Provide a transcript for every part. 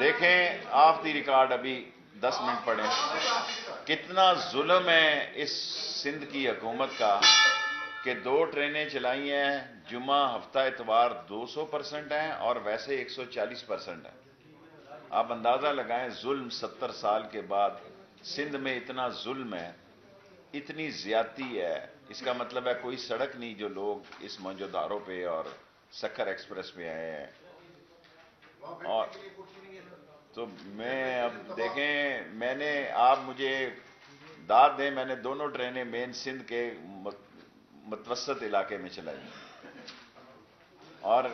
دیکھیں of the record ابھی 10 minute پڑھیں کتنا ظلم ہے اس سندھ کی حکومت کا کہ 2 ٹرینیں چلائی ہیں، جمعہ ہفتہ اتوار 200% ہیں اور ویسے 140% ہیں۔ آپ اندازہ لگائیں ظلم 70 سال کے بعد سندھ میں اتنا ظلم ہے، اتنی زیادتی ہے۔ اس کا مطلب ہے کوئی سڑک نہیں جو لوگ اس موجوداروں پہ اور سکھر ایکسپریس پہ آئے ہیں۔ اور تو میں اب دیکھیں، میں نے آپ مجھے داد دیں، میں نے دونوں ٹرینیں مین سندھ کے متوسط علاقے میں چلائی اور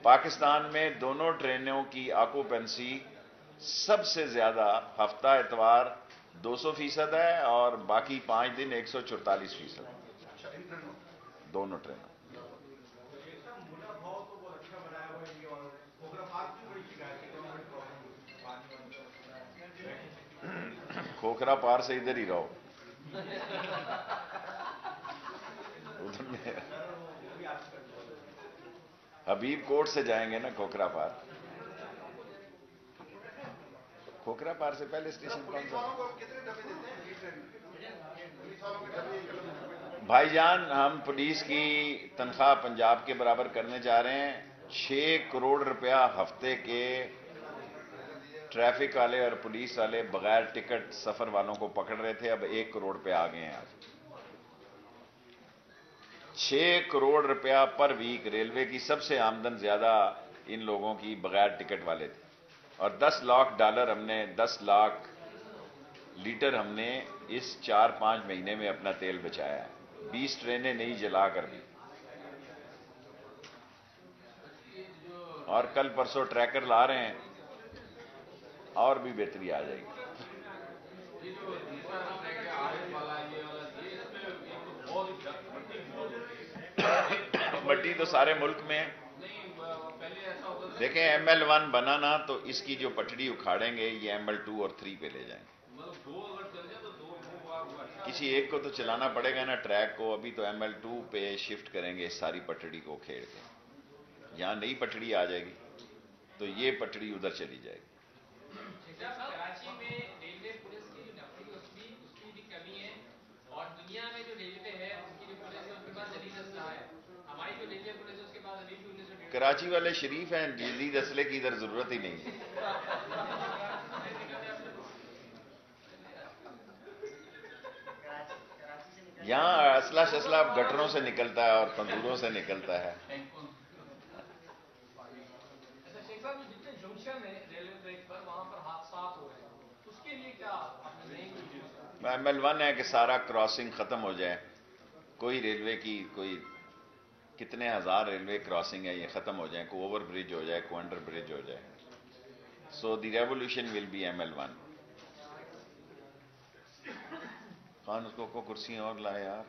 پاکستان میں دونوں ٹرینوں کی آکوپنسی سب سے زیادہ ہفتہ اتوار 200% ہے اور باقی 5 دن 144%، دونوں ٹرینوں۔ کھوکھرا پار سے ادھر ہی رہو، ادھر میں حبیب کوٹ سے جائیں گے نا کھوکھرا پار۔ کھوکھرا پار سے پہلے اسٹیشن کون سا؟ بھائی جان ہم پولیس کی تنخواہ پنجاب کے برابر کرنے جا رہے ہیں۔ 6 کروڑ روپیہ ہفتے کے ٹریفک والے اور پولیس والے بغیر ٹکٹ سفر والوں کو پکڑ رہے تھے، اب 1 کروڑ پہ آ گئے ہیں آج۔ 6 کروڑ روپیہ پر ویک، ریلوے کی سب سے آمدن زیادہ ان لوگوں کی بغیر ٹکٹ والے تھے، اور $10 لاکھ ہم نے 10 لاکھ لیٹر ہم نے اس 4-5 مہینے میں اپنا تیل بچایا ہے، 20 ٹرینیں نہیں جلا کر بھی۔ اور کل پرسوں ٹریکر لا رہے ہیں اور بھی بہتری آ جائے گی۔ مٹی تو سارے ملک میں دیکھیں ML1 بنا نا تو اس کی جو پٹڑی اکھاڑیں گے یہ ML2 اور 3 پہ لے جائیں گے۔ کسی ایک کو تو چلانا پڑے گا نا ٹریک کو، ابھی تو ML2 پہ شفٹ کریں گے اس ساری پٹڑی کو کھیڑ کے، یہاں نئی پٹڑی آ جائے گی تو یہ پٹڑی ادھر چلی جائے گی۔ کراچی میں ریلوے پولیس کی جو نفری اس کی بھی کمی ہے، اور دنیا میں جو ریلوے ہے اس کی جو پولیس ہے اس کے پاس جدید اسلحہ ہے، ہماری جو ریلوے پولیس ہے اس کے پاس ابھی بھی 1900 کراچی والے شریف ہیں، جدید اسلحے کی ادھر ضرورت ہی نہیں ہے۔ یہاں اسلحہ شسلح گٹروں سے نکلتا ہے اور تندوروں سے نکلتا ہے۔ جتنے جنکشن ہے ریلوے ٹریک پر وہاں پر حادثات ہو رہے ہیں، اس کے لیے کیا ML1 ہے کہ سارا کراسنگ ختم ہو جائے، کوئی ریلوے کی کوئی کتنے ہزار ریلوے کراسنگ ہے یہ ختم ہو جائیں، کوئی اوور برج ہو جائے، کوئی انڈر برج ہو جائے، so the revolution will be ML1۔ Khan اس کو کرسیاں اور لائے یار،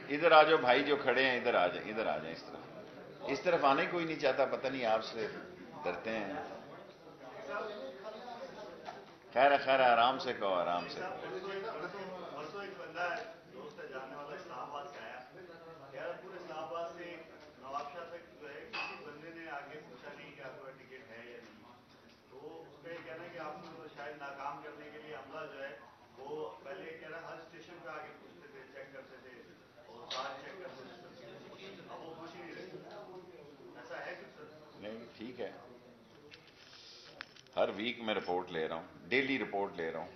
ادھر آ جاؤ بھائی جو کھڑے ہیں، ادھر آ جائیں، ادھر آ جائیں، اس طرف آنا ہی کوئی نہیں چاہتا، پتہ نہیں آپ سے ڈرتے ہیں۔ خیر خیر آرام سے کہو، آرام سے کہو۔ نہیں ٹھیک ہے، ہر ویک میں رپورٹ لے رہا ہوں، ڈیلی رپورٹ لے رہا ہوں۔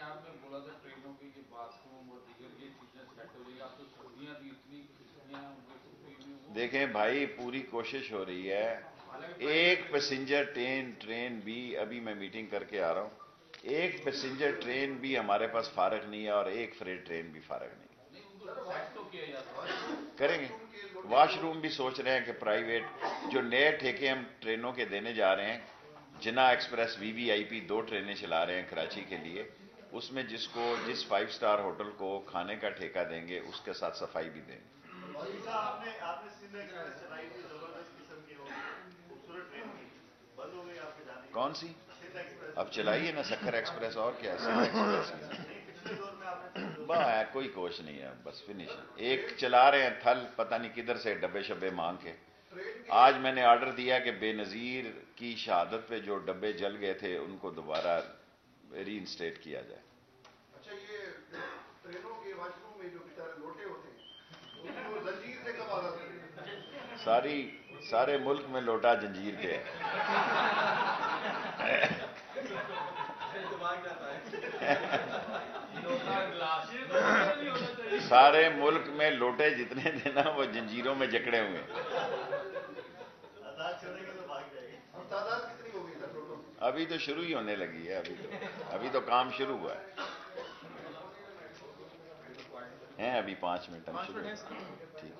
آپ نے بولا تھا ٹرینوں کی باتھ روم اور دیگر یہ چیزیں سیٹ ہو جائے گی، آپ تو سردیاں بھی اتنی دیکھیں بھائی پوری کوشش ہو رہی ہے، ایک پیسنجر ٹرین بھی، ابھی میں میٹنگ کر کے آ رہا ہوں، ایک پیسنجر ٹرین بھی ہمارے پاس فارغ نہیں ہے اور ایک فریٹ ٹرین بھی فارغ نہیں ہے۔ کریں گے، واش روم بھی سوچ رہے ہیں کہ پرائیویٹ جو نئے ٹھیکے ہم ٹرینوں کے دینے جا رہے ہیں، جنا ایکسپریس VVIP 2 ٹرینیں چلا رہے ہیں کراچی کے لیے، اس میں جس 5 سٹار ہوٹل کو کھانے کا ٹھیکہ دیں گے اس کے ساتھ صفائی بھی دیں گے۔ کون سی؟ اب چلائیے نا سکھر ایکسپریس، اور کیا ہے، کوئی کوش نہیں ہے، بس فنش۔ ایک چلا رہے ہیں تھل، پتہ نہیں کدھر سے ڈبے شبے مانگ کے، آج میں نے آرڈر دیا کہ بے نظیر کی شہادت پہ جو ڈبے جل گئے تھے ان کو دوبارہ ری انسٹیٹ کیا جائے. اچھا، یہ ٹرینوں کے واش روم میں جو بیچارے لوٹے ہوتے ہیں ان کو زنجیر سے کب آزاد کریں؟ سارے ملک میں لوٹا جنجیر کے سارے ملک میں لوٹے جتنے تھے نا وہ جنجیروں میں جکڑے ہوئے. تعداد کتنی ہوگی سر ٹوٹل؟ ابھی تو شروع ہی ہونے لگی ہے. ابھی تو کام شروع ہوا ہے. ابھی 5 منٹ ہم شروع ٹھیک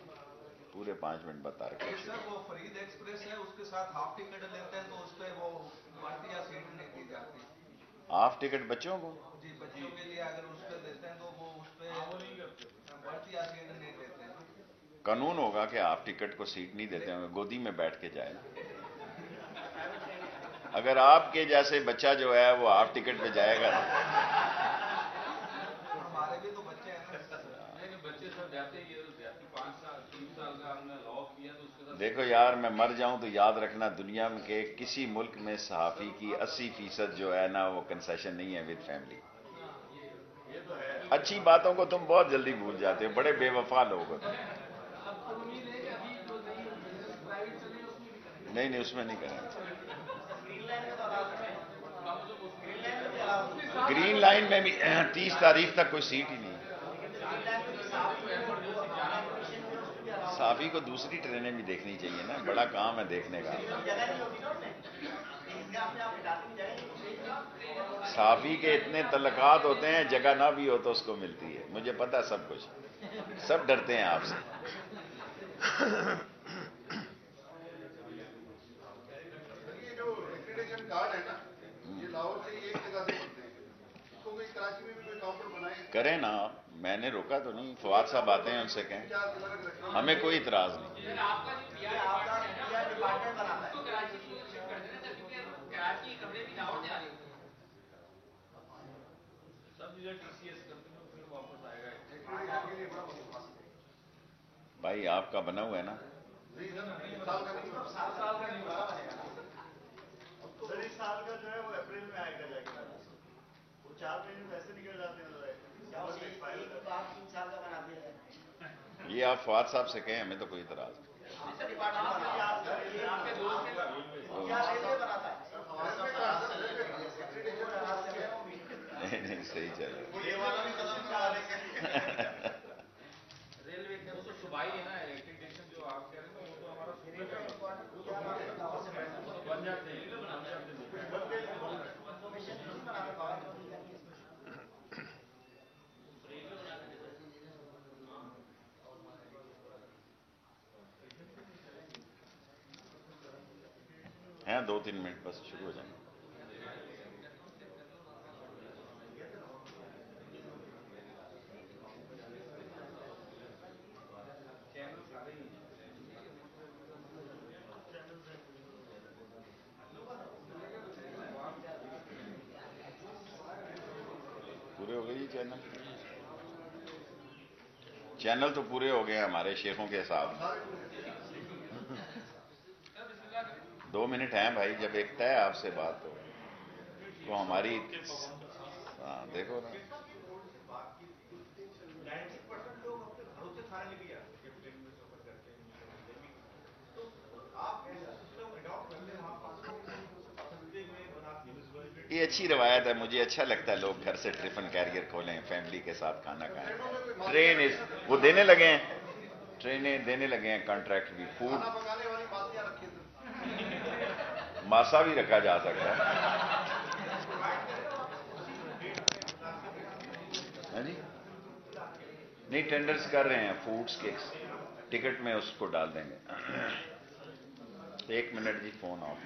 پورے 5 منٹ بتا رکھے. سر وہ فرید ایکسپریس ہے، اس کے ساتھ ہاف ٹکٹ لیتے ہیں تو اس پہ وہ بڑھتی یا سیٹ نہیں دی جاتی. ہاف ٹکٹ بچوں کو؟ جی، بچوں کے لیے اگر اس پہ دیتے ہیں تو وہ اس پہ بڑھتی یا سیٹ نہیں دیتے ہیں. قانون ہوگا کہ ہاف ٹکٹ کو سیٹ نہیں دیتے ہوں، گودی میں بیٹھ کے جائے. اگر آپ کے جیسے بچہ جو ہے وہ ہاف ٹکٹ پہ جائے گا ہمارے بھی تو بچے ہیں نا. بچے سب جاتے ہی 5 سال 3 سال کا ہم نے لاک کیا تو اس کے ساتھ. دیکھو یار، میں مر جاؤں تو یاد رکھنا دنیا میں کے کسی ملک میں صحافی کی 80% جو ہے نا وہ کنسیشن نہیں ہے ود فیملی. اچھی باتوں کو تم بہت جلدی بھول جاتے ہو، بڑے بے وفا لوگ ہوتے ہیں. نہیں اس میں نہیں کریں گے. گرین لائن میں بھی 30 تاریخ تک کوئی سیٹ ہی نہیں ہے. صحافی کو دوسری ٹرینیں بھی دیکھنی چاہیے نا، بڑا کام ہے دیکھنے کا. صحافی کے اتنے تعلقات ہوتے ہیں، جگہ نہ بھی ہو تو اس کو ملتی ہے. مجھے پتا سب کچھ، سب ڈرتے ہیں آپ سے. یہ جو ایکریڈیشن کارڈ ہے نا، یہ لاہور سے ایک جگہ سے بنتے ہیں، اس کو کوئی کراچی میں بھی کوئی کاؤنٹر بنائے کریں نا. میں نے روکا تو نہیں. فواد صاحب آتے ہیں، ان سے کہیں، ہمیں کوئی اعتراض نہیں. آپ کا جو ڈپارٹمنٹ بنا ہے کراچی شفٹ کر دینا سر، کیونکہ کراچی کمرے بھی لاہور سے آ رہے ہیں. سب جگہ TCS کمپنی میں پھر واپس آئے گا. بھائی آپ کا بنا ہوا ہے نا. سر اس سال کا جو ہے وہ اپریل میں آئے گا جا کے، وہ 4 مہینے ویسے نکل جاتے ہیں. یہ آپ فواد صاحب سے کہیں، ہمیں تو کوئی اعتراض نہیں. نہیں صحیح چلے. ریلوے کا تو صوبائی ہے نا، ایکریڈیشن جو آپ کہہ رہے ہیں وہ تو ہمارا صوبے کا بن جاتے ہیں. ہیں 2-3 منٹ بس شروع ہو جائیں گے. پورے ہو گئے جی چینل تو پورے ہو گئے ہمارے شیخوں کے حساب میں. 2 منٹ ہیں بھائی، جب ایک طے آپ سے بات ہو تو ہماری دیکھو نا. یہ اچھی روایت ہے، مجھے اچھا لگتا ہے لوگ گھر سے ٹرفن کیریئر کھولیں، فیملی کے ساتھ کھانا کھائیں. ٹرین وہ دینے لگے ہیں، ٹرینیں دینے لگے ہیں کانٹریکٹ بھی. فوڈ پکانے والی باتیاں رکھی ماسا بھی رکھا جا سکتا ہے. جی نہیں، ٹینڈرز کر رہے ہیں فوڈز کے، ٹکٹ میں اس کو ڈال دیں گے. 1 منٹ جی، فون آف.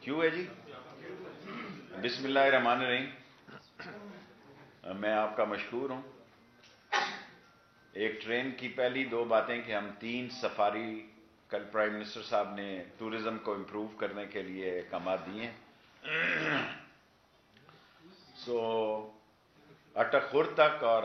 کیوں ہے جی؟ بسم اللہ الرحمن الرحیم. میں آپ کا مشہور ہوں. ایک ٹرین کی پہلی 2 باتیں کہ ہم 3 سفاری کل پرائم منسٹر صاحب نے ٹورزم کو امپروو کرنے کے لیے احکامات دیے ہیں. سو اٹک خور تک اور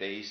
23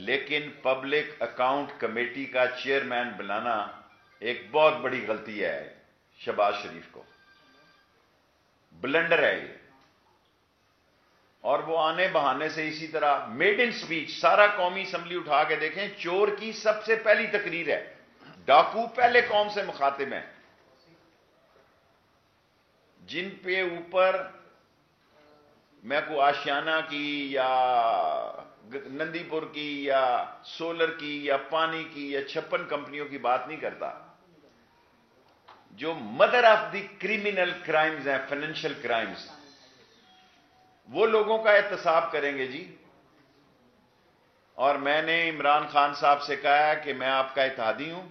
لیکن پبلک اکاؤنٹ کمیٹی کا چیئرمین بنانا ایک بہت بڑی غلطی ہے شہباز شریف کو، بلنڈر ہے یہ۔ اور وہ آنے بہانے سے اسی طرح میڈ ان سپیچ سارا قومی اسمبلی اٹھا کے دیکھیں، چور کی سب سے پہلی تقریر ہے، ڈاکو پہلے قوم سے مخاطب ہیں، جن پہ اوپر میں کو آشیانہ کی یا نندی پور کی یا سولر کی یا پانی کی یا 56 کمپنیوں کی بات نہیں کرتا، جو mother of the criminal crimes ہیں، فائنینشیل کرائمز، وہ لوگوں کا احتساب کریں گے جی۔ اور میں نے عمران خان صاحب سے کہا ہے کہ میں آپ کا اتحادی ہوں،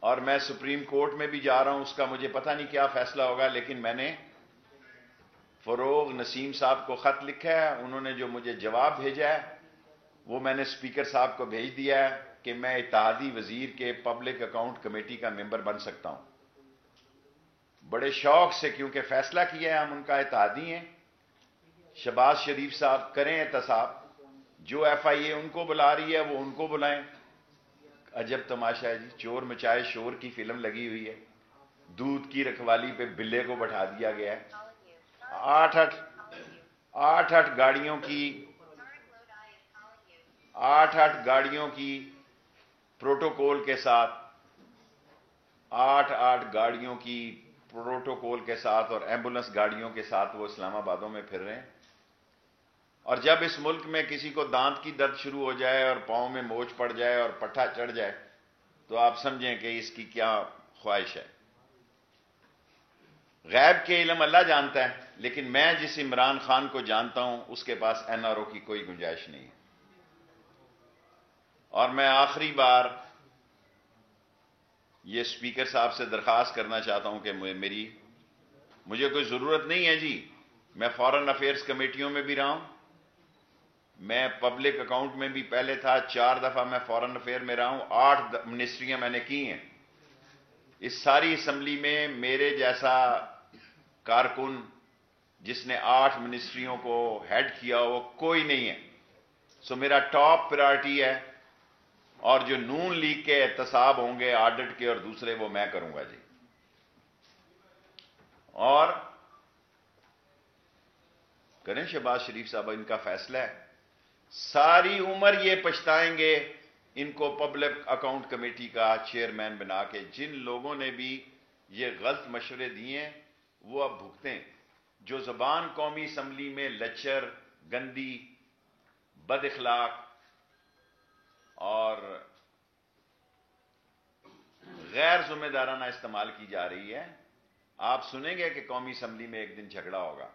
اور میں سپریم کورٹ میں بھی جا رہا ہوں، اس کا مجھے پتہ نہیں کیا فیصلہ ہوگا، لیکن میں نے فروغ نسیم صاحب کو خط لکھا ہے، انہوں نے جو مجھے جواب بھیجا ہے وہ میں نے اسپیکر صاحب کو بھیج دیا ہے کہ میں اتحادی وزیر کے پبلک اکاؤنٹ کمیٹی کا ممبر بن سکتا ہوں۔ بڑے شوق سے، کیونکہ فیصلہ کیا ہے ہم ان کا اتحادی ہیں۔ شہباز شریف صاحب کریں احتساب، جو ایف آئی اے ان کو بلا رہی ہے وہ ان کو بلائیں۔ عجب تماشا ہے جی، چور مچائے شور کی فلم لگی ہوئی ہے، دودھ کی رکھوالی پہ بلے کو بٹھا دیا گیا ہے۔ آٹھ گاڑیوں کی پروٹوکول کے ساتھ، آٹھ گاڑیوں کی پروٹوکول کے ساتھ اور ایمبولنس گاڑیوں کے ساتھ وہ اسلام آبادوں میں پھر رہے ہیں۔ اور جب اس ملک میں کسی کو دانت کی درد شروع ہو جائے اور پاؤں میں موچ پڑ جائے اور پٹھا چڑھ جائے تو آپ سمجھیں کہ اس کی کیا خواہش ہے۔ غیب کے علم اللہ جانتا ہے، لیکن میں جس عمران خان کو جانتا ہوں اس کے پاس این آر او کی کوئی گنجائش نہیں ہے۔ اور میں آخری بار یہ اسپیکر صاحب سے درخواست کرنا چاہتا ہوں کہ مجھے کوئی ضرورت نہیں ہے جی، میں فارن افیئرز کمیٹیوں میں بھی رہا ہوں، میں پبلک اکاؤنٹ میں بھی پہلے تھا، 4 دفعہ میں فارن افیئر میں رہا ہوں، 8 منسٹریاں میں نے کی ہیں۔ اس ساری اسمبلی میں میرے جیسا کارکن جس نے 8 منسٹریوں کو ہیڈ کیا وہ کوئی نہیں ہے۔ سو میرا ٹاپ پرائرٹی ہے، اور جو نون لیگ کے احتساب ہوں گے آڈٹ کے اور دوسرے وہ میں کروں گا جی۔ اور کریں شہباز شریف صاحب، ان کا فیصلہ ہے، ساری عمر یہ پچھتائیں گے ان کو پبلک اکاؤنٹ کمیٹی کا چیئرمین بنا کے۔ جن لوگوں نے بھی یہ غلط مشورے دیے ہیں وہ اب بھگتیں۔ جو زبان قومی اسمبلی میں لچر، گندی، بد اخلاق اور غیر ذمہ دارانہ استعمال کی جا رہی ہے، آپ سنیں گے کہ قومی اسمبلی میں ایک دن جھگڑا ہوگا۔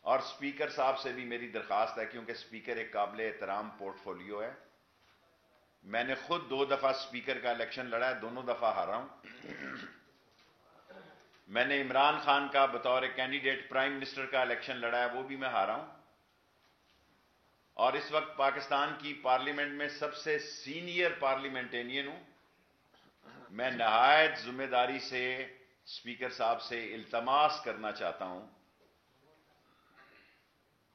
اور اسپیکر صاحب سے بھی میری درخواست ہے، کیونکہ اسپیکر ایک قابل احترام پورٹ فولیو ہے، میں نے خود 2 دفعہ اسپیکر کا الیکشن لڑا ہے، دونوں دفعہ ہارا ہوں۔ میں نے عمران خان کا بطور کینڈیڈیٹ پرائم منسٹر کا الیکشن لڑا ہے، وہ بھی میں ہارا ہوں۔ اور اس وقت پاکستان کی پارلیمنٹ میں سب سے سینئر پارلیمنٹینین ہوں۔ میں نہایت ذمہ داری سے اسپیکر صاحب سے التماس کرنا چاہتا ہوں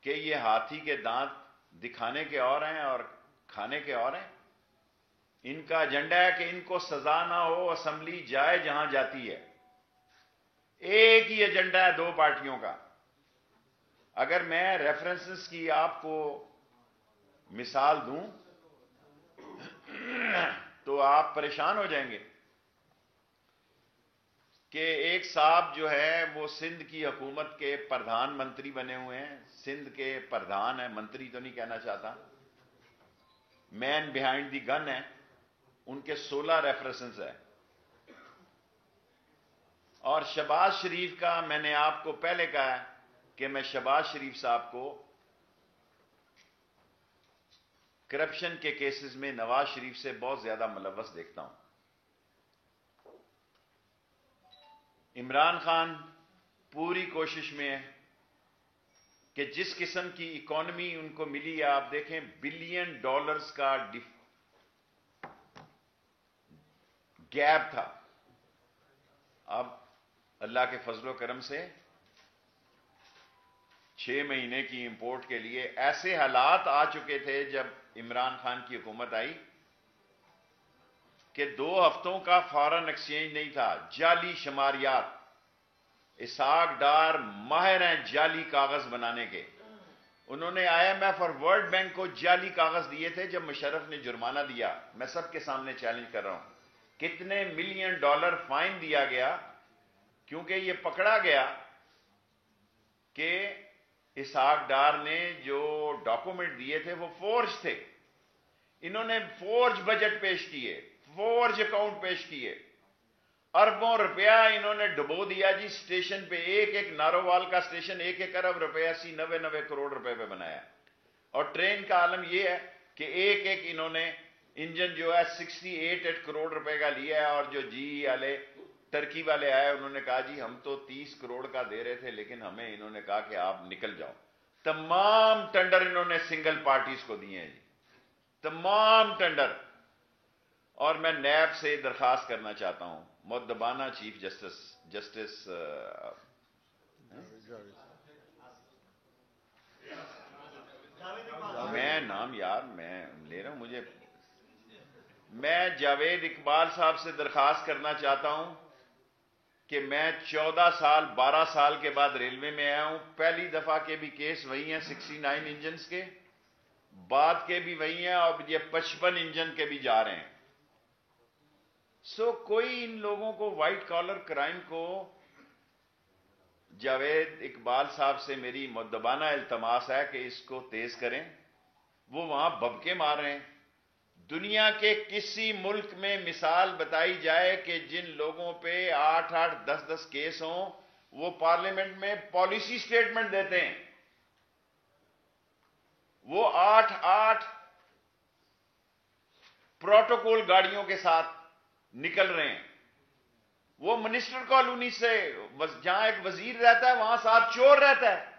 کہ یہ ہاتھی کے دانت دکھانے کے اور ہیں اور کھانے کے اور ہیں۔ ان کا ایجنڈا ہے کہ ان کو سزا نہ ہو، اسمبلی جائے جہاں جاتی ہے۔ ایک ہی ایجنڈا ہے 2 پارٹیوں کا۔ اگر میں ریفرنسز کی آپ کو مثال دوں تو آپ پریشان ہو جائیں گے کہ ایک صاحب جو ہے وہ سندھ کی حکومت کے پردھان منتری بنے ہوئے ہیں، سندھ کے پردھان ہیں، منتری تو نہیں کہنا چاہتا، مین بیہائنڈ دی گن ہے، ان کے 16 ریفرنسز ہیں۔ اور شہباز شریف کا میں نے آپ کو پہلے کہا ہے کہ میں شہباز شریف صاحب کو کرپشن کے کیسز میں نواز شریف سے بہت زیادہ ملوث دیکھتا ہوں۔ عمران خان پوری کوشش میں ہے کہ جس قسم کی اکانومی ان کو ملی ہے، آپ دیکھیں $بلین کا گیپ تھا، اب اللہ کے فضل و کرم سے 6 مہینے کی امپورٹ کے لیے ایسے حالات آ چکے تھے جب عمران خان کی حکومت آئی کہ 2 ہفتوں کا فارن ایکسچینج نہیں تھا. جعلی شماریات. اسحاق ڈار ماہر ہیں جعلی کاغذ بنانے کے. انہوں نے IMF اور ورلڈ بینک کو جعلی کاغذ دیے تھے. جب مشرف نے جرمانہ دیا, میں سب کے سامنے چیلنج کر رہا ہوں, کتنے $ملین فائن دیا گیا, کیونکہ یہ پکڑا گیا کہ اسحاق ڈار نے جو ڈاکومنٹ دیے تھے وہ فورج تھے. انہوں نے فورج بجٹ پیش کیے, فورج اکاؤنٹ پیش کیے, اربوں روپیہ انہوں نے ڈبو دیا جی اسٹیشن پہ. ایک نارووال کا اسٹیشن 1 ارب روپے 80-90 کروڑ روپے پہ بنایا. اور ٹرین کا عالم یہ ہے کہ ایک انہوں نے انجن جو ہے 68 کروڑ روپے کا لیا ہے. اور جو جی والے ترکی والے آئے, انہوں نے کہا جی ہم تو 30 کروڑ کا دے رہے تھے, لیکن ہمیں انہوں نے کہا کہ آپ نکل جاؤ. تمام ٹینڈر انہوں نے سنگل پارٹیز کو دیے ہیں جی, تمام ٹینڈر. اور میں نیب سے درخواست کرنا چاہتا ہوں, مؤدبانہ چیف جسٹس میں نام یار میں لے رہا ہوں, میں جاوید اقبال صاحب سے درخواست کرنا چاہتا ہوں کہ میں 14 سال 12 سال کے بعد ریلوے میں آیا ہوں. پہلی دفعہ کے بھی کیس وہی ہیں 69 انجنز کے, بعد کے بھی وہی ہیں, اور یہ 55 انجن کے بھی جا رہے ہیں. کوئی ان لوگوں کو وائٹ کالر کرائم کو, جاوید اقبال صاحب سے میری مؤدبانہ التماس ہے کہ اس کو تیز کریں. وہ وہاں ببکے مار رہے ہیں. دنیا کے کسی ملک میں مثال بتائی جائے کہ جن لوگوں پہ 8-8 10-10 کیس ہوں, وہ پارلیمنٹ میں پالیسی سٹیٹمنٹ دیتے ہیں. وہ 8-8 پروٹوکول گاڑیوں کے ساتھ نکل رہے ہیں. وہ منسٹر کالونی سے, جہاں ایک وزیر رہتا ہے وہاں 7 چور رہتا ہے.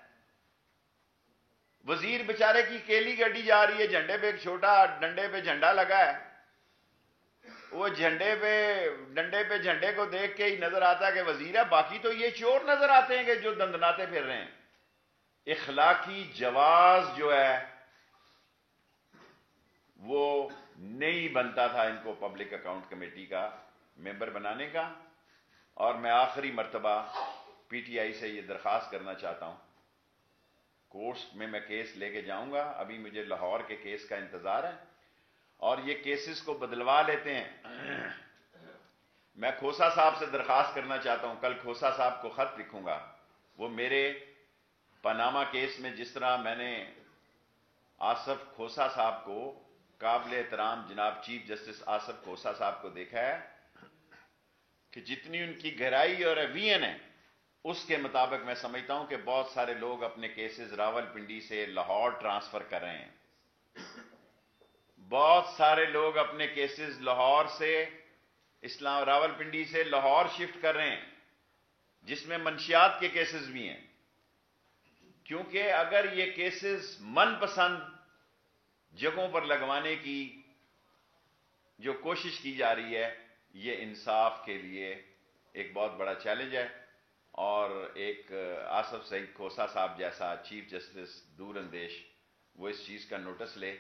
وزیر بیچارے کی کیلی گڈی جا رہی ہے, جھنڈے پہ ایک چھوٹا ڈنڈے پہ جھنڈا لگا ہے. وہ ڈنڈے پہ جھنڈے کو دیکھ کے ہی نظر آتا ہے کہ وزیر ہے, باقی تو یہ چور نظر آتے ہیں کہ جو دندناتے پھر رہے ہیں. اخلاقی جواز جو ہے وہ نہیں بنتا تھا ان کو پبلک اکاؤنٹ کمیٹی کا ممبر بنانے کا. اور میں آخری مرتبہ PTI سے یہ درخواست کرنا چاہتا ہوں, کورٹس میں کیس لے کے جاؤں گا. ابھی مجھے لاہور کے کیس کا انتظار ہے, اور یہ کیسز کو بدلوا لیتے ہیں. میں کھوسا صاحب سے درخواست کرنا چاہتا ہوں, کل کھوسا صاحب کو خط لکھوں گا. وہ میرے پاناما کیس میں جس طرح میں نے آصف کھوسا صاحب کو, قابل احترام جناب چیف جسٹس آصف کھوسا صاحب کو دیکھا ہے کہ جتنی ان کی گہرائی اور وین ہے, اس کے مطابق میں سمجھتا ہوں کہ بہت سارے لوگ اپنے کیسز راول پنڈی سے لاہور ٹرانسفر کر رہے ہیں. بہت سارے لوگ اپنے کیسز لاہور سے راول پنڈی سے لاہور شفٹ کر رہے ہیں, جس میں منشیات کے کیسز بھی ہیں. کیونکہ اگر یہ کیسز من پسند جگہوں پر لگوانے کی جو کوشش کی جا رہی ہے, یہ انصاف کے لیے ایک بہت بڑا چیلنج ہے. اور ایک آصف سعید کھوسا صاحب جیسا چیف جسٹس دور اندیش وہ اس چیز کا نوٹس لے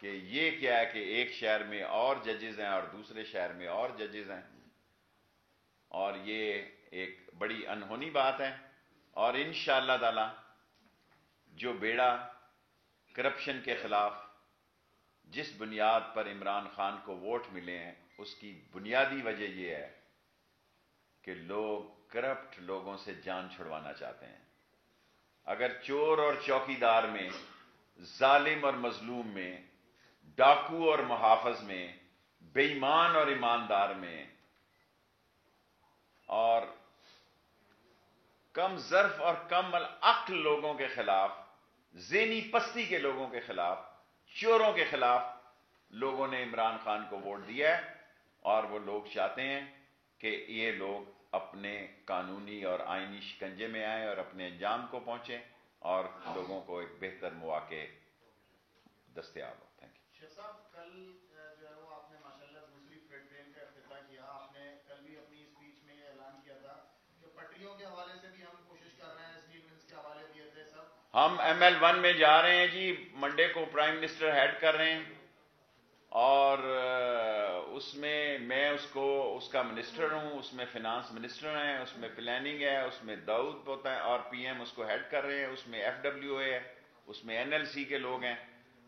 کہ یہ کیا ہے کہ ایک شہر میں اور ججز ہیں اور دوسرے شہر میں اور ججز ہیں, اور یہ ایک بڑی انہونی بات ہے. اور انشاءاللہ تعالی جو بیڑا کرپشن کے خلاف جس بنیاد پر عمران خان کو ووٹ ملے ہیں, اس کی بنیادی وجہ یہ ہے کہ لوگ کرپٹ لوگوں سے جان چھڑوانا چاہتے ہیں. اگر چور اور چوکیدار میں, ظالم اور مظلوم میں, ڈاکو اور محافظ میں, بے ایمان اور ایماندار میں, اور کم ظرف اور کم العقل لوگوں کے خلاف, ذہنی پستی کے لوگوں کے خلاف, چوروں کے خلاف لوگوں نے عمران خان کو ووٹ دیا ہے. اور وہ لوگ چاہتے ہیں کہ یہ لوگ اپنے قانونی اور آئینی شکنجے میں آئیں اور اپنے انجام کو پہنچیں اور لوگوں کو ایک بہتر مواقع دستیاب ہو. Thank you. شیخ صاحب, کل جو ہے وہ آپ نے ماشاءاللہ دوسری فریٹ ٹرین کا افتتاح کیا. آپ نے کل بھی اپنی اسپیچ میں یہ اعلان کیا تھا کہ پٹریوں کے حوالے سے بھی ہم کوشش کر رہے ہیں, اسٹیل ملز کے حوالے دیے تھے سب, ہم ML1 میں جا رہے ہیں جی، منڈے کو پرائم منسٹر ہیڈ کر رہے ہیں، اور اس میں اس کا منسٹر ہوں، اس میں فینانس منسٹر ہیں، اس میں پلاننگ ہے، اس میں داؤد ہوتا ہے، اور PM اس کو ہیڈ کر رہے ہیں، اس میں FWA ہے، اس میں NLC کے لوگ ہیں۔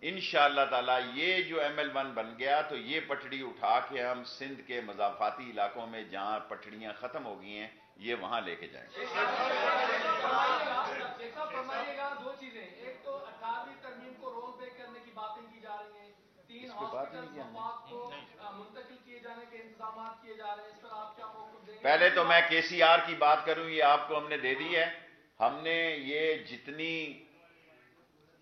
انشاءاللہ تعالی یہ جو ML1 بن گیا تو یہ پٹڑی اٹھا کے ہم سندھ کے مضافاتی علاقوں میں جہاں پٹڑیاں ختم ہو گئی ہیں یہ وہاں لے کے جائیں گے۔ فرمائیے گا دو چیزیں، ایک تو 18ویں ترمیم کو رول بیک کرنے کی باتیں کی جا رہی ہیں، 3 ہاسپٹل مفاد کو منتقل کیے جانے کے انتظامات کیے جا رہے ہیں، اس پر آپ کیا موقف دیں گے؟ پہلے تو میں KCR کی بات کروں، یہ آپ کو ہم نے دے دی ہے، ہم نے یہ جتنی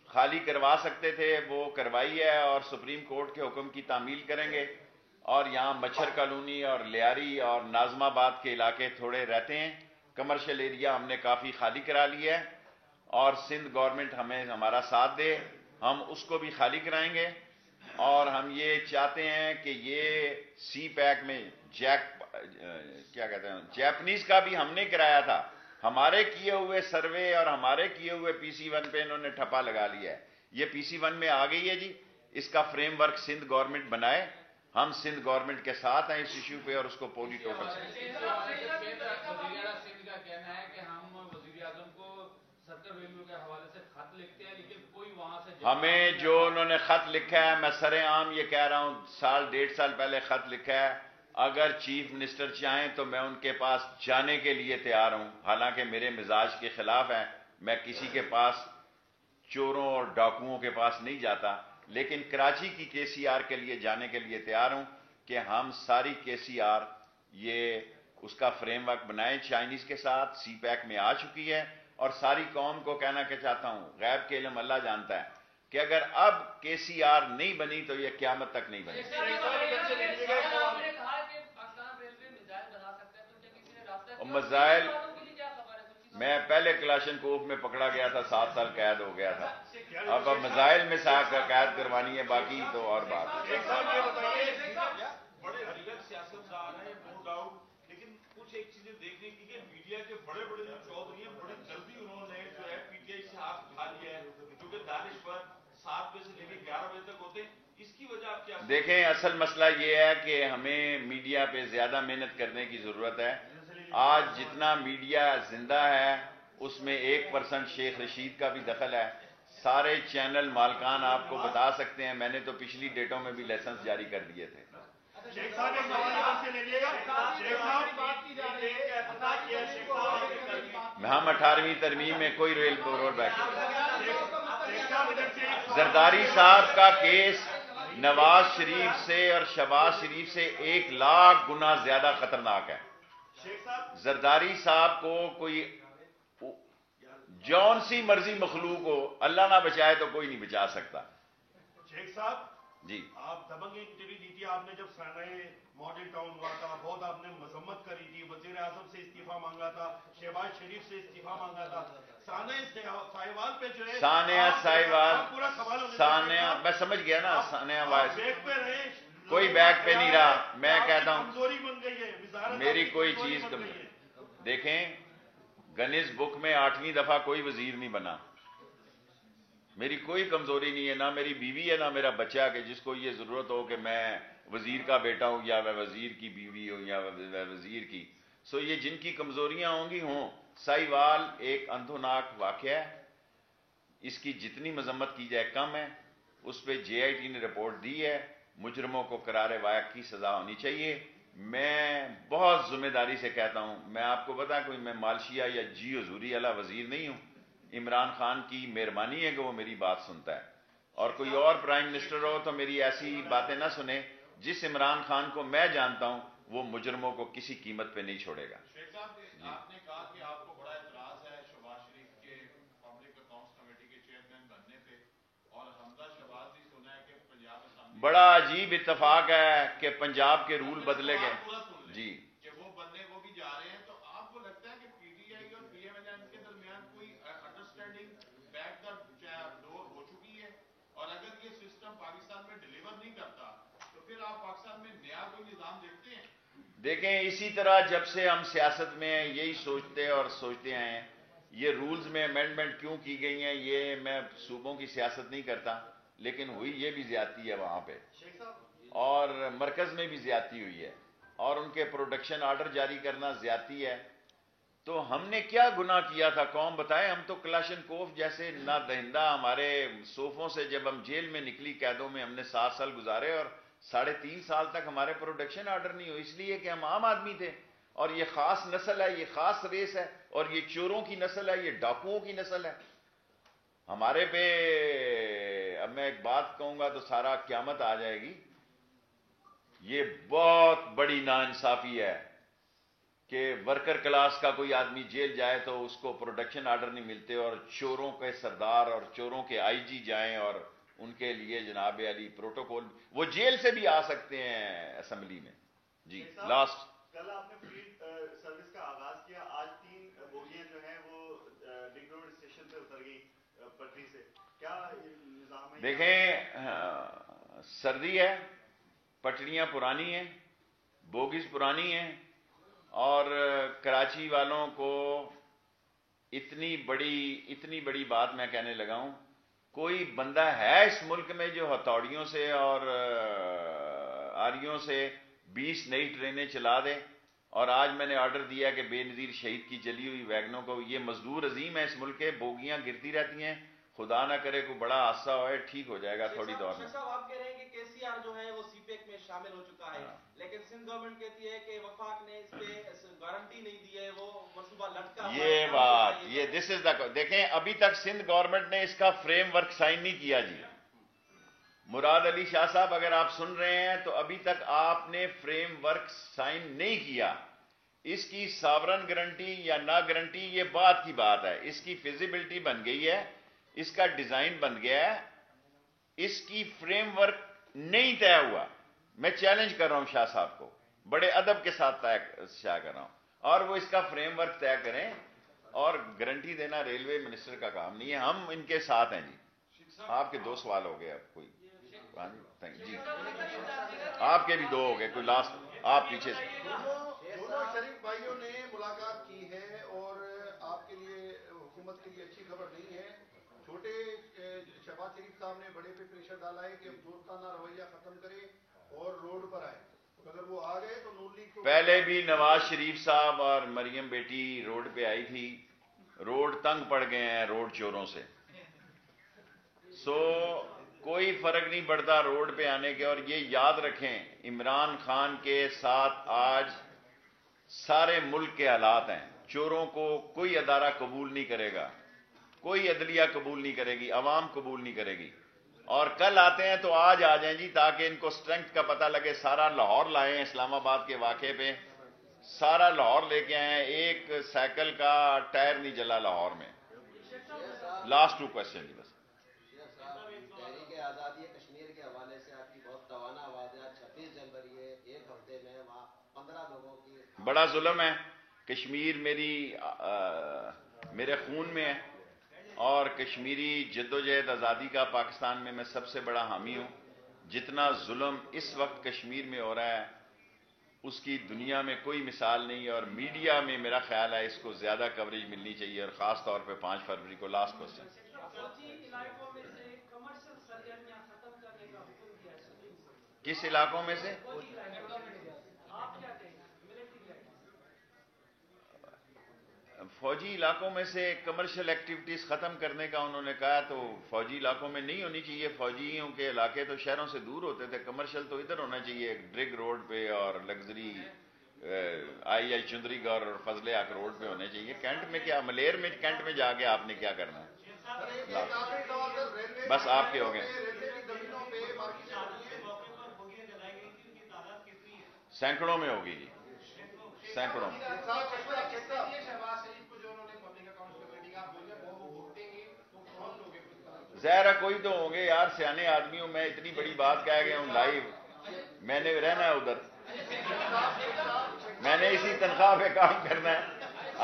خالی کروا سکتے تھے وہ کروائی ہے، اور سپریم کورٹ کے حکم کی تعمیل کریں گے، اور یہاں مچھر کالونی اور لیاری اور ناظم آباد کے علاقے تھوڑے رہتے ہیں، کمرشل ایریا ہم نے کافی خالی کرا لیا ہے، اور سندھ گورنمنٹ ہمیں ہمارا ساتھ دے، ہم اس کو بھی خالی کرائیں گے، اور ہم یہ چاہتے ہیں کہ یہ سی پیک میں کیا کہتے ہیں جیپنیز کا بھی ہم نے کرایا تھا، ہمارے کیے ہوئے سروے اور ہمارے کیے ہوئے PC1 پہ انہوں نے ٹھپا لگا لیا ہے، یہ PC1 میں آ گئی ہے جی، اس کا فریم ورک سندھ گورنمنٹ بنائے، ہم سندھ گورنمنٹ کے ساتھ ہیں اس ایشو پہ، اور اس کو پوری ٹوٹل سے وزیر اعظم سندھ کا کہنا ہے کہ ہم وزیر اعظم کو سرکل ریویو کے حوالے سے خط لکھتے ہیں لیکن کوئی وہاں سے ہمیں جو انہوں نے خط لکھا ہے، میں سر عام یہ کہہ رہا ہوں، 1.5 سال پہلے خط لکھا ہے، اگر چیف منسٹر چاہیں تو میں ان کے پاس جانے کے لیے تیار ہوں، حالانکہ میرے مزاج کے خلاف ہے، میں کسی کے پاس چوروں اور ڈاکوؤں کے پاس نہیں جاتا، لیکن کراچی کی KCR کے لیے جانے کے لیے تیار ہوں کہ ہم ساری KCR یہ اس کا فریم ورک بنائیں چائنیز کے ساتھ، سی پیک میں آ چکی ہے، اور ساری قوم کو کہنا کہ چاہتا ہوں، غیب کے علم اللہ جانتا ہے کہ اگر اب KCR نہیں بنی تو یہ قیامت تک نہیں بنی۔ میزائل میں پہلے کلاشن کوف میں پکڑا گیا تھا، 7 سال قید ہو گیا تھا، اب میزائل میں قید کروانی ہے، باقی تو اور بات ہے۔ بڑے ریئل سیاستدان ہیں نو ڈاؤٹ، لیکن کچھ ایک چیزیں دیکھنے کی کہ میڈیا کے بڑے بڑے جو چودھری ہیں بڑی جلدی انہوں نے جو ہے PTI سے ہاتھ اٹھا لیا ہے، کیونکہ دانشور 7 بجے سے لے کے 11 بجے تک ہوتے ہیں، اس کی وجہ آپ کیا؟ دیکھیں اصل مسئلہ یہ ہے کہ ہمیں میڈیا پہ زیادہ محنت کرنے کی ضرورت ہے، آج جتنا میڈیا زندہ ہے اس میں 1% شیخ رشید کا بھی دخل ہے، سارے چینل مالکان آپ کو بتا سکتے ہیں، میں نے تو پچھلی ڈیٹوں میں بھی لائسنس جاری کر دیے تھے۔ ہم 18ویں ترمیم میں کوئی ریل رول بیک زرداری صاحب کا کیس نواز شریف سے اور شہباز شریف سے 1 لاکھ گنا زیادہ خطرناک ہے۔ زرداری صاحب کو کوئی جون سی مرضی مخلوق ہو، اللہ نہ بچائے تو کوئی نہیں بچا سکتا۔ شیخ صاحب جی آپ دبنگ انٹرویو دی تھی، آپ نے جب سانحہ ماڈل ٹاؤن ہوا تھا بہت آپ نے مذمت کری تھی، وزیر اعظم سے استعفیٰ مانگا تھا، شہباز شریف سے استعفیٰ مانگا تھا، سانحہ ساہیوال پہ جو ہے سانحہ ساہیوال پورا سوال ہونے سانحہ میں سمجھ گیا نا، سانحہ وائس بیک پہ رہے، کوئی بیک پہ نہیں رہا، میں کہتا ہوں کمزوری بن گئی ہے وزارت، میری کوئی چیز دیکھیں گنیز بک میں 8ویں دفعہ کوئی وزیر نہیں بنا، میری کوئی کمزوری نہیں ہے، نہ میری بیوی ہے نہ میرا بچہ کہ جس کو یہ ضرورت ہو کہ میں وزیر کا بیٹا ہوں یا میں وزیر کی بیوی ہوں یا میں وزیر کی، سو یہ جن کی کمزوریاں ہوں گی ہوں۔ ساہیوال ایک اندھوناک واقعہ ہے، اس کی جتنی مذمت کی جائے کم ہے، اس پہ JIT نے رپورٹ دی ہے، مجرموں کو قرار واقعہ کی سزا ہونی چاہیے۔ میں بہت ذمہ داری سے کہتا ہوں، میں آپ کو پتا کوئی میں مالشیا یا جی حضوری والا وزیر نہیں ہوں، عمران خان کی مہربانی ہے کہ وہ میری بات سنتا ہے، اور کوئی اور پرائم منسٹر ہو تو میری ایسی باتیں نہ سنے، جس عمران خان کو میں جانتا ہوں وہ مجرموں کو کسی قیمت پہ نہیں چھوڑے گا۔ شیخ صاحب آپ نے کہا کہ آپ کو بڑا اعتراض ہے شہباز شریف کے پبلک اکاؤنٹس کمیٹی کے چیئرمین بننے پہ، اور حمزہ شہباز بھی سنا ہے کہ پنجاب اسمبلی بڑا عجیب اتفاق ہے کہ پنجاب کے رول بدلے گئے جی، کہ وہ بننے وہ بھی جا رہے ہیں، تو آپ کو لگتا ہے کہ PTI اور PMLN کے درمیان کوئی انڈرسٹینڈنگ بیک دا ڈور ہو چکی ہے، اور اگر یہ سسٹم پاکستان میں ڈیلیور نہیں کرتا تو پھر آپ پاکستان میں نیا کوئی نظام دیکھتے ہیں؟ دیکھیں اسی طرح جب سے ہم سیاست میں ہیں یہی سوچتے اور سوچتے آئے ہیں، یہ رولز میں امینڈمنٹ کیوں کی گئی ہیں یہ میں صوبوں کی سیاست نہیں کرتا، لیکن ہوئی یہ بھی زیادتی ہے وہاں پہ، اور مرکز میں بھی زیادتی ہوئی ہے، اور ان کے پروڈکشن آرڈر جاری کرنا زیادتی ہے۔ تو ہم نے کیا گناہ کیا تھا قوم بتائیں؟ ہم تو کلاشن کوف جیسے نہ دہندہ ہمارے صوفوں سے جب ہم جیل میں نکلی قیدوں میں ہم نے 7 سال گزارے، اور 3.5 سال تک ہمارے پروڈکشن آرڈر نہیں ہوئی، اس لیے کہ ہم عام آدمی تھے، اور یہ خاص نسل ہے، یہ خاص ریس ہے، اور یہ چوروں کی نسل ہے، یہ ڈاکوؤں کی نسل ہے۔ ہمارے پہ اب میں ایک بات کہوں گا تو سارا قیامت آ جائے گی، یہ بہت بڑی ناانصافی ہے کہ ورکر کلاس کا کوئی آدمی جیل جائے تو اس کو پروڈکشن آرڈر نہیں ملتے، اور چوروں کے سردار اور چوروں کے آئی جی جائیں اور ان کے لیے جناب علی پروٹوکول، وہ جیل سے بھی آ سکتے ہیں اسمبلی میں۔ جی لاسٹ، کل آپ نے فری سروس کا آغاز کیا، آج 3 بوگیاں جو ہیں وہ رنگ روڈ اسٹیشن پہ اتر گئی پٹری سے، کیا نظام ہے؟ دیکھیں سردی ہے، پٹریاں پرانی ہیں، بوگیز پرانی ہیں، اور کراچی والوں کو اتنی بڑی بات میں کہنے لگا ہوں، کوئی بندہ ہے اس ملک میں جو ہتھوڑیوں سے اور آریوں سے 20 نئی ٹرینیں چلا دے؟ اور آج میں نے آرڈر دیا کہ بے نظیر شہید کی جلی ہوئی ویگنوں کو، یہ مزدور عظیم ہے اس ملک کے، بوگیاں گرتی رہتی ہیں، خدا نہ کرے کوئی بڑا حادثہ ہوئے، ٹھیک ہو جائے گا تھوڑی دور میں۔ صاحب آپ کہہ رہے ہیں کہ کے سی آر جو ہے وہ سی پیک میں شامل ہو چکا ہے، لیکن سندھ گورنمنٹ کہتی ہے کہ وفاق نے اس پہ گارنٹی نہیں دی ہے، وہ منصوبہ لٹکا یہ بات دس از دا، دیکھیں ابھی تک سندھ گورنمنٹ نے اس کا فریم ورک سائن نہیں کیا جی۔ مراد علی شاہ صاحب اگر آپ سن رہے ہیں تو ابھی تک آپ نے فریم ورک سائن نہیں کیا۔ اس کی ساورن گارنٹی یا نہ گارنٹی یہ بات کی بات ہے، اس کی فیزیبلٹی بن گئی ہے، اس کا ڈیزائن بن گیا ہے، اس کی فریم ورک نہیں طے ہوا۔ میں چیلنج کر رہا ہوں شاہ صاحب کو، بڑے ادب کے ساتھ شائع کر رہا ہوں، اور وہ اس کا فریم ورک طے کریں، اور گارنٹی دینا ریلوے منسٹر کا کام نہیں ہے، ہم ان کے ساتھ ہیں جی۔ آپ کے 2 سوال ہو گئے، اب کوئی جی آپ کے بھی 2 ہو گئے، کوئی لاسٹ آپ پیچھے سے۔ دونوں شریف بھائیوں نے ملاقات کی ہے، اور آپ کے لیے حکومت کے لیے اچھی خبر نہیں ہے۔ چھوٹے شہباز شریف صاحب نے بڑے پہ پریشر ڈالا ہے کہ دوستانہ رویہ ختم کرے اور روڈ پر آئے، اگر وہ آ گئے تو نون لیگ کو پہلے بھی نواز شریف صاحب اور مریم بیٹی روڈ پہ آئی تھی، روڈ تنگ پڑ گئے ہیں روڈ چوروں سے، کوئی فرق نہیں پڑتا روڈ پہ آنے کے۔ اور یہ یاد رکھیں عمران خان کے ساتھ آج سارے ملک کے حالات ہیں، چوروں کو کوئی ادارہ قبول نہیں کرے گا، کوئی عدلیہ قبول نہیں کرے گی، عوام قبول نہیں کرے گی، اور کل آتے ہیں تو آج آ جائیں جی، تاکہ ان کو سٹرنگتھ کا پتہ لگے۔ سارا لاہور لائے ہیں اسلام آباد کے واقعے پہ، سارا لاہور لے کے آئے ہیں، ایک سائیکل کا ٹائر نہیں جلا لاہور میں۔ لاسٹ 2 کوسچن جی بس۔ تحریک آزادی کشمیر کے حوالے سے آپ کی بہت توانا آواز ہے، 26 جنوری ہے، ایک ہفتے میں وہاں 15 لوگوں کی بڑا ظلم ہے، کشمیر میرے خون میں ہے، اور کشمیری جدوجہد آزادی کا پاکستان میں سب سے بڑا حامی ہوں۔ جتنا ظلم اس وقت کشمیر میں ہو رہا ہے اس کی دنیا میں کوئی مثال نہیں، اور میڈیا میں میرا خیال ہے اس کو زیادہ کوریج ملنی چاہیے، اور خاص طور پہ 5 فروری کو۔ Last question. علاقوں میں سے کمرشل سرگرمیاں ختم کرنے کا حکم دیا ہے سپریم کورٹ۔ کس علاقوں میں سے؟ آپ کیا کہیں گے؟ فوجی علاقوں میں سے کمرشل ایکٹیویٹیز ختم کرنے کا انہوں نے کہا، تو فوجی علاقوں میں نہیں ہونی چاہیے، فوجیوں کے علاقے تو شہروں سے دور ہوتے تھے، کمرشل تو ادھر ہونا چاہیے، ڈرگ روڈ پہ اور لگژری آئی چندری گڑھ اور فضل حق روڈ پہ ہونے چاہیے۔ کینٹ میں کیا، ملیر میں کینٹ میں جا کے آپ نے کیا کرنا ہے؟ بس آپ کے ہو گئے، سینکڑوں میں ہوگی جی، سینکڑوں میں۔ ظاہر ہے کوئی تو ہوں گے یار، سیانے آدمی ہوں، میں اتنی بڑی بات کہہ گیا ہوں لائیو، میں نے رہنا ہے ادھر، میں نے اسی تنخواہ پہ کام کرنا ہے۔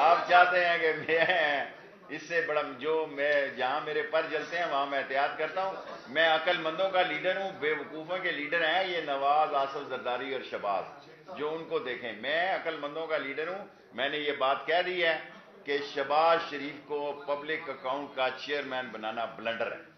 آپ چاہتے ہیں کہ میں اس سے بڑا، جو میں جہاں میرے پر جلتے ہیں وہاں میں احتیاط کرتا ہوں، میں عقل مندوں کا لیڈر ہوں، بے وقوفوں کے لیڈر ہیں یہ نواز، آصف زرداری اور شہباز، جو ان کو دیکھیں، میں عقل مندوں کا لیڈر ہوں، میں نے یہ بات کہہ دی ہے، کہ شہباز شریف کو پبلک اکاؤنٹ کا چیئرمین بنانا بلنڈر ہے.